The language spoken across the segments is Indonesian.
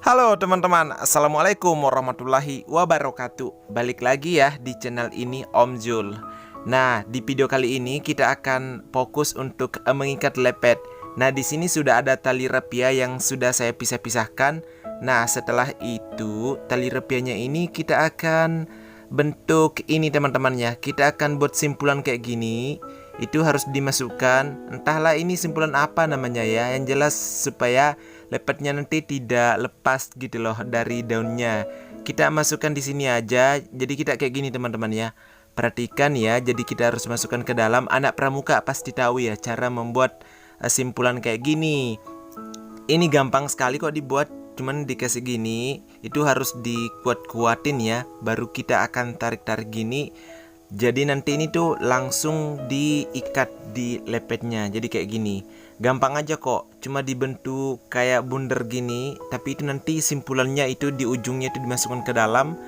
Halo teman-teman, Assalamualaikum warahmatullahi wabarakatuh. Balik lagi ya di channel ini Om Jul. Nah, di video kali ini kita akan fokus untuk mengikat lepet. Nah, di sini sudah ada tali rapia yang sudah saya pisah-pisahkan. Nah, setelah itu tali rapianya ini kita akan bentuk ini teman-temannya. Kita akan buat simpulan kayak gini. Itu harus dimasukkan, entahlah ini simpulan apa namanya ya. Yang jelas supaya lepetnya nanti tidak lepas gitu loh dari daunnya. Kita masukkan di sini aja. Jadi kita kayak gini teman-teman ya. Perhatikan ya. Jadi kita harus masukkan ke dalam. Anak pramuka pasti tahu ya cara membuat simpulan kayak gini. Ini gampang sekali kok dibuat. Cuman dikasih gini. Itu harus dikuat-kuatin ya. Baru kita akan tarik-tarik gini. Jadi nanti ini tuh langsung diikat di lepetnya. Jadi kayak gini. Gampang aja kok. Cuma dibentuk kayak bundar gini. Tapi itu nanti simpulannya itu di ujungnya itu dimasukkan ke dalam.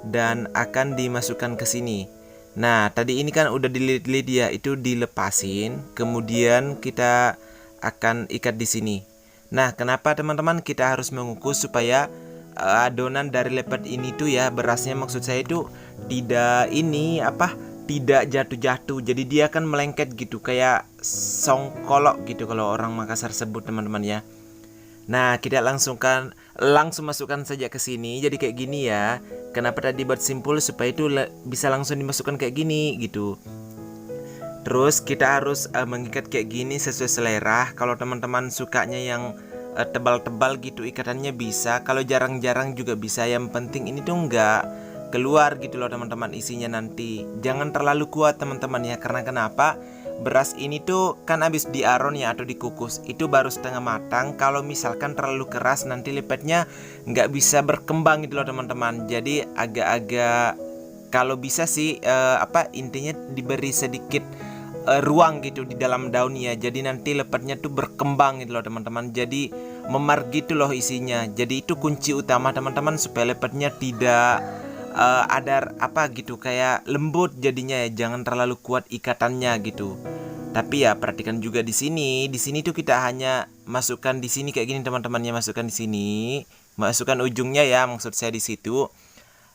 Dan akan dimasukkan ke sini. Nah tadi ini kan udah dililit-lilit ya. Itu dilepasin. Kemudian kita akan ikat di sini. Nah kenapa teman-teman kita harus mengukus supaya adonan dari lepet ini tuh ya, berasnya maksud saya itu tidak jatuh-jatuh. Jadi dia akan melengket gitu kayak songkolok gitu kalau orang Makassar sebut teman-teman ya. Nah kita langsung masukkan saja ke sini. Jadi kayak gini ya. Kenapa tadi buat simpul supaya itu bisa langsung dimasukkan kayak gini gitu. Terus kita harus mengikat kayak gini sesuai selera. Kalau teman-teman sukanya yang tebal-tebal gitu ikatannya bisa. Kalau jarang-jarang juga bisa. Yang penting ini tuh enggak keluar gitu loh teman-teman isinya nanti. Jangan terlalu kuat teman-teman ya. Karena kenapa? Beras ini tuh kan habis diaron ya atau dikukus. Itu baru setengah matang. Kalau misalkan terlalu keras nanti lepetnya nggak bisa berkembang gitu loh teman-teman. Jadi agak-agak kalau bisa sih intinya diberi sedikit ruang gitu di dalam daunnya. Jadi nanti lepetnya tuh berkembang gitu loh teman-teman. Jadi memar gitu loh isinya. Jadi itu kunci utama teman-teman supaya lepetnya tidak ada gitu kayak lembut jadinya ya. Jangan terlalu kuat ikatannya gitu. Tapi ya perhatikan juga di sini. Di sini tuh kita hanya masukkan di sini kayak gini teman-temannya, masukkan di sini. Masukkan ujungnya ya, maksud saya di situ.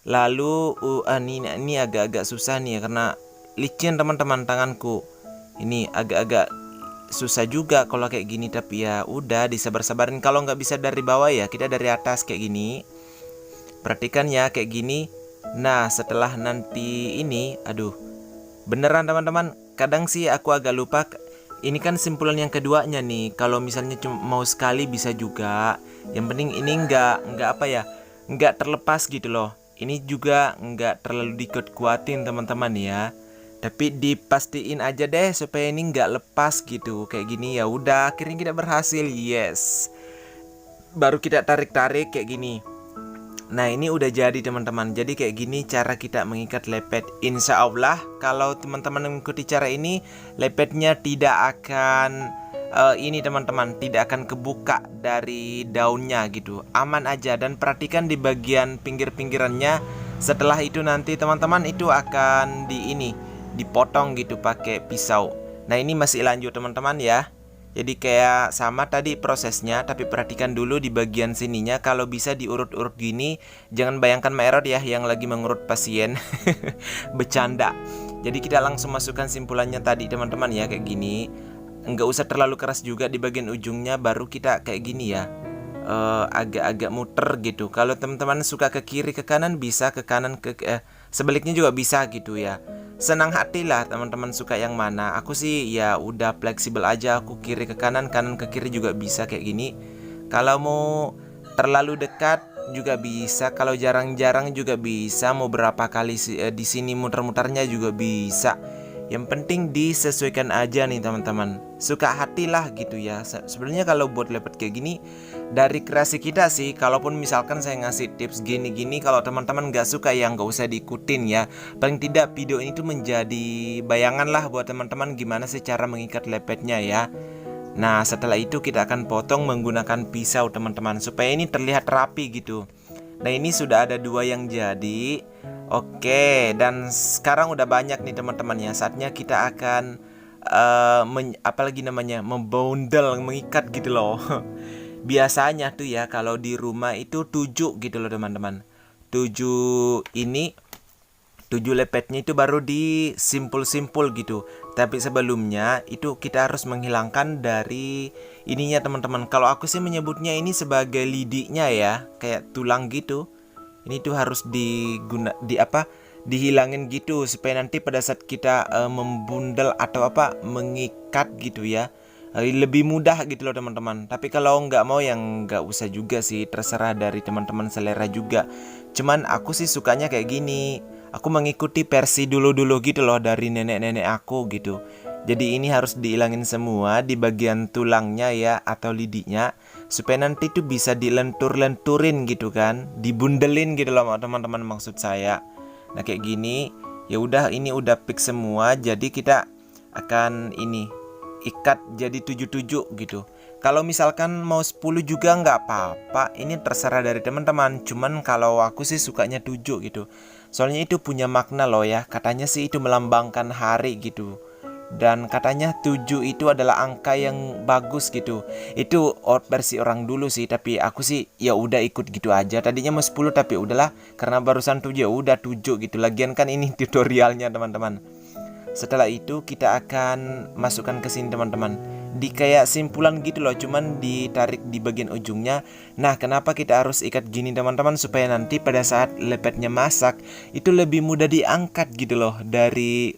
Lalu ini agak-agak susah nih ya karena licin teman-teman tanganku. Ini agak-agak susah juga kalau kayak gini, tapi ya udah disabar-sabarin. Kalau nggak bisa dari bawah ya kita dari atas kayak gini. Perhatikan ya kayak gini. Nah setelah nanti ini, beneran teman-teman. Kadang sih aku agak lupa. Ini kan simpulan yang keduanya nih. Kalau misalnya cuma mau sekali bisa juga. Yang penting ini nggak terlepas gitu loh. Ini juga nggak terlalu dikuat-kuatin teman-teman ya. Tapi dipastiin aja deh supaya ini nggak lepas gitu. Kayak gini ya udah akhirnya kita berhasil. Yes. Baru kita tarik-tarik kayak gini. Nah ini udah jadi teman-teman. Jadi kayak gini cara kita mengikat lepet. Insya Allah kalau teman-teman mengikuti cara ini, lepetnya tidak akan ini teman-teman, tidak akan kebuka dari daunnya gitu. Aman aja. Dan perhatikan di bagian pinggir-pinggirannya. Setelah itu nanti teman-teman itu akan dipotong gitu pakai pisau. Nah ini masih lanjut teman-teman ya. Jadi kayak sama tadi prosesnya. Tapi perhatikan dulu di bagian sininya. Kalau bisa diurut-urut gini. Jangan bayangkan Maerot ya yang lagi mengurut pasien. Bercanda. Jadi kita langsung masukkan simpulannya tadi teman-teman ya kayak gini. Nggak usah terlalu keras juga di bagian ujungnya. Baru kita kayak gini ya, agak-agak muter gitu. Kalau teman-teman suka ke kiri ke kanan bisa, ke kanan sebaliknya juga bisa gitu ya. Senang hati lah teman-teman suka yang mana. Aku sih ya udah fleksibel aja. Aku kiri ke kanan, kanan ke kiri juga bisa kayak gini. Kalau mau terlalu dekat juga bisa. Kalau jarang-jarang juga bisa. Mau berapa kali di sini muter-muternya juga bisa. Yang penting disesuaikan aja nih teman-teman. Suka hatilah gitu ya. Sebenarnya kalau buat lepet kayak gini dari kreasi kita sih. Kalaupun misalkan saya ngasih tips gini-gini, kalau teman-teman gak suka ya gak usah diikutin ya. Paling tidak video ini tuh menjadi bayangan lah buat teman-teman gimana sih cara mengikat lepetnya ya. Nah setelah itu kita akan potong menggunakan pisau teman-teman, supaya ini terlihat rapi gitu. Nah ini sudah ada 2 yang jadi. Oke, dan sekarang udah banyak nih teman-teman ya. Saatnya kita akan membondel, mengikat gitu loh. Biasanya tuh ya kalau di rumah itu 7 gitu loh teman-teman. 7 ini 7 lepetnya itu baru disimpul-simpul gitu. Tapi sebelumnya itu kita harus menghilangkan dari ininya teman-teman. Kalau aku sih menyebutnya ini sebagai lidinya ya, kayak tulang gitu. Ini tuh harus dihilangin gitu supaya nanti pada saat kita membundel atau mengikat gitu ya, lebih mudah gitu loh teman-teman. Tapi kalau nggak mau yang nggak usah juga sih, terserah dari teman-teman selera juga. Cuman aku sih sukanya kayak gini. Aku mengikuti versi dulu-dulu gitu loh dari nenek-nenek aku gitu. Jadi ini harus dihilangin semua di bagian tulangnya ya atau lidinya, supaya nanti tuh bisa dilentur-lenturin gitu kan, dibundelin gitu loh teman-teman maksud saya. Nah kayak gini, ya udah ini udah fix semua, jadi kita akan ini ikat jadi 77 gitu. Kalau misalkan mau 10 juga nggak apa-apa, ini terserah dari teman-teman. Cuman kalau aku sih sukanya 7 gitu. Soalnya itu punya makna loh ya, katanya sih itu melambangkan hari gitu. Dan katanya 7 itu adalah angka yang bagus gitu. Itu versi orang dulu sih, tapi aku sih ya udah ikut gitu aja. Tadinya mau 10 tapi udahlah, karena barusan 7 ya udah 7 gitu. Lagian kan ini tutorialnya teman-teman. Setelah itu kita akan masukkan ke sini teman-teman. Di kayak simpulan gitu loh, cuman ditarik di bagian ujungnya. Nah, kenapa kita harus ikat gini teman-teman? Supaya nanti pada saat lepetnya masak itu lebih mudah diangkat gitu loh dari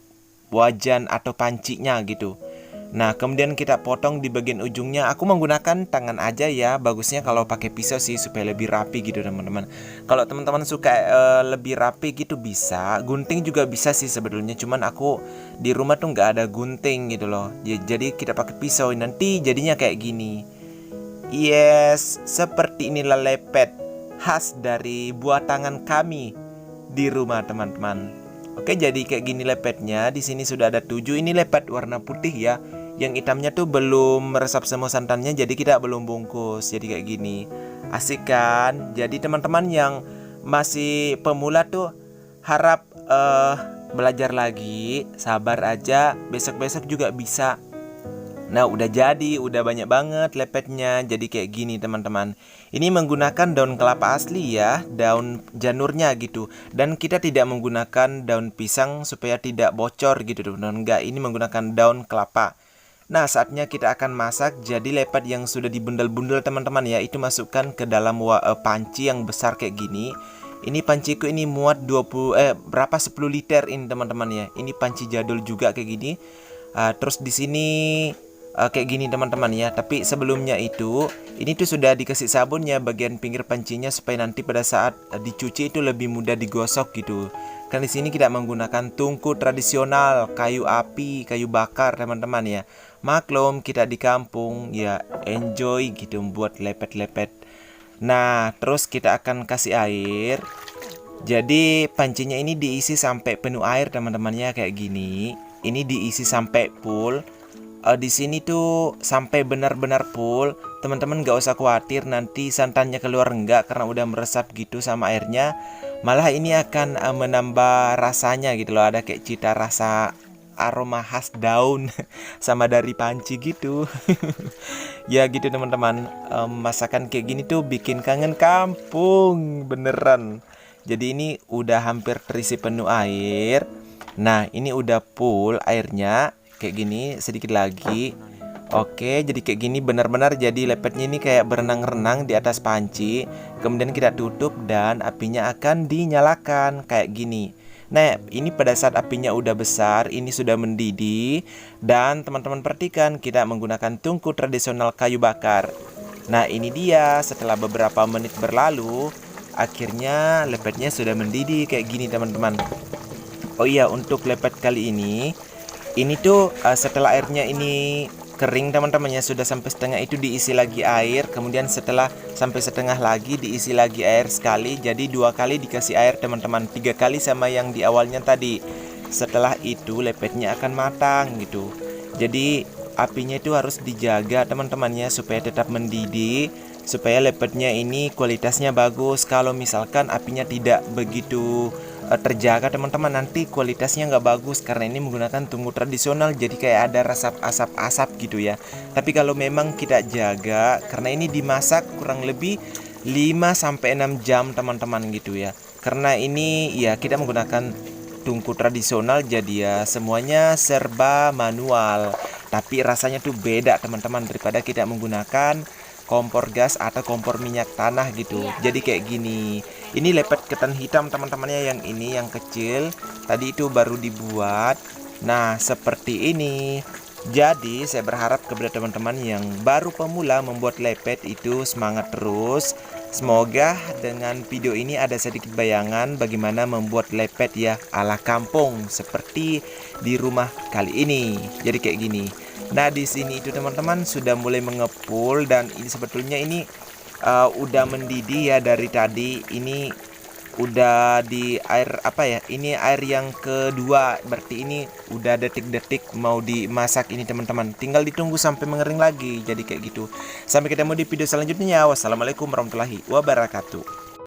wajan atau pancinya gitu. Nah, kemudian kita potong di bagian ujungnya. Aku menggunakan tangan aja ya. Bagusnya kalau pakai pisau sih supaya lebih rapi gitu teman-teman. Kalau teman-teman suka lebih rapi gitu bisa. Gunting juga bisa sih sebetulnya. Cuman aku di rumah tuh nggak ada gunting gitu loh. Jadi kita pakai pisau. Nanti jadinya kayak gini. Yes, seperti inilah lepet khas dari buah tangan kami di rumah teman-teman. Oke, jadi kayak gini lepetnya. Di sini sudah ada 7. Ini lepet warna putih ya. Yang hitamnya tuh belum meresap semua santannya, jadi kita belum bungkus. Jadi kayak gini. Asik kan? Jadi teman-teman yang masih pemula tuh harap belajar lagi. Sabar aja, besok-besok juga bisa. Nah udah jadi, udah banyak banget lepetnya. Jadi kayak gini teman-teman. Ini menggunakan daun kelapa asli ya, daun janurnya gitu. Dan kita tidak menggunakan daun pisang supaya tidak bocor gitu teman-teman. Enggak, ini menggunakan daun kelapa. Nah saatnya kita akan masak. Jadi lepet yang sudah dibundel-bundel teman-teman ya, itu masukkan ke dalam panci yang besar kayak gini. Ini panciku ini muat 10 liter ini teman-teman ya. Ini panci jadul juga kayak gini. Terus di sini kayak gini teman-teman ya. Tapi sebelumnya itu, ini tuh sudah dikasih sabunnya bagian pinggir pancinya supaya nanti pada saat dicuci itu lebih mudah digosok gitu. Kan di sini kita menggunakan tungku tradisional, kayu api, kayu bakar teman-teman ya. Maklum kita di kampung ya, enjoy gitu membuat lepet-lepet. Nah, terus kita akan kasih air. Jadi pancinya ini diisi sampai penuh air teman-teman ya, kayak gini. Ini diisi sampai full. Di sini tuh sampai benar-benar full. Teman-teman gak usah khawatir nanti santannya keluar enggak, karena udah meresap gitu sama airnya. Malah ini akan menambah rasanya gitu loh. Ada kayak cita rasa aroma khas daun sama dari panci gitu. Ya gitu teman-teman. Masakan kayak gini tuh bikin kangen kampung beneran. Jadi ini udah hampir terisi penuh air. Nah ini udah full airnya. Kayak gini, sedikit lagi. Oke, jadi kayak gini benar-benar jadi lepetnya ini kayak berenang-renang di atas panci. Kemudian kita tutup dan apinya akan dinyalakan kayak gini. Nah, ini pada saat apinya udah besar, ini sudah mendidih. Dan teman-teman perhatikan, kita menggunakan tungku tradisional kayu bakar. Nah, ini dia setelah beberapa menit berlalu, akhirnya lepetnya sudah mendidih kayak gini teman-teman. Oh iya, untuk lepet kali ini tuh setelah airnya ini kering teman-teman ya, sudah sampai setengah itu diisi lagi air. Kemudian setelah sampai setengah lagi diisi lagi air sekali. Jadi 2 kali dikasih air teman-teman, 3 kali sama yang di awalnya tadi. Setelah itu lepetnya akan matang gitu. Jadi apinya itu harus dijaga teman-teman ya, supaya tetap mendidih, supaya lepetnya ini kualitasnya bagus. Kalau misalkan apinya tidak begitu terjaga teman-teman, nanti kualitasnya nggak bagus karena ini menggunakan tungku tradisional, jadi kayak ada rasa asap-asap gitu ya. Tapi kalau memang kita jaga, karena ini dimasak kurang lebih 5 sampai 6 jam teman-teman gitu ya. Karena ini ya kita menggunakan tungku tradisional, jadi ya semuanya serba manual. Tapi rasanya tuh beda teman-teman daripada kita menggunakan kompor gas atau kompor minyak tanah gitu. Jadi kayak gini. Ini lepet ketan hitam teman-temannya, yang ini yang kecil. Tadi itu baru dibuat. Nah, seperti ini. Jadi saya berharap kepada teman-teman yang baru pemula membuat lepet itu semangat terus. Semoga dengan video ini ada sedikit bayangan bagaimana membuat lepet ya ala kampung seperti di rumah kali ini. Jadi kayak gini. Nah, di sini itu teman-teman sudah mulai mengepul, dan ini sebetulnya ini udah mendidih ya dari tadi. Ini udah di air apa ya? Ini air yang kedua, berarti ini udah detik-detik mau dimasak ini teman-teman. Tinggal ditunggu sampai mengering lagi. Jadi kayak gitu. Sampai ketemu di video selanjutnya. Wassalamualaikum warahmatullahi wabarakatuh.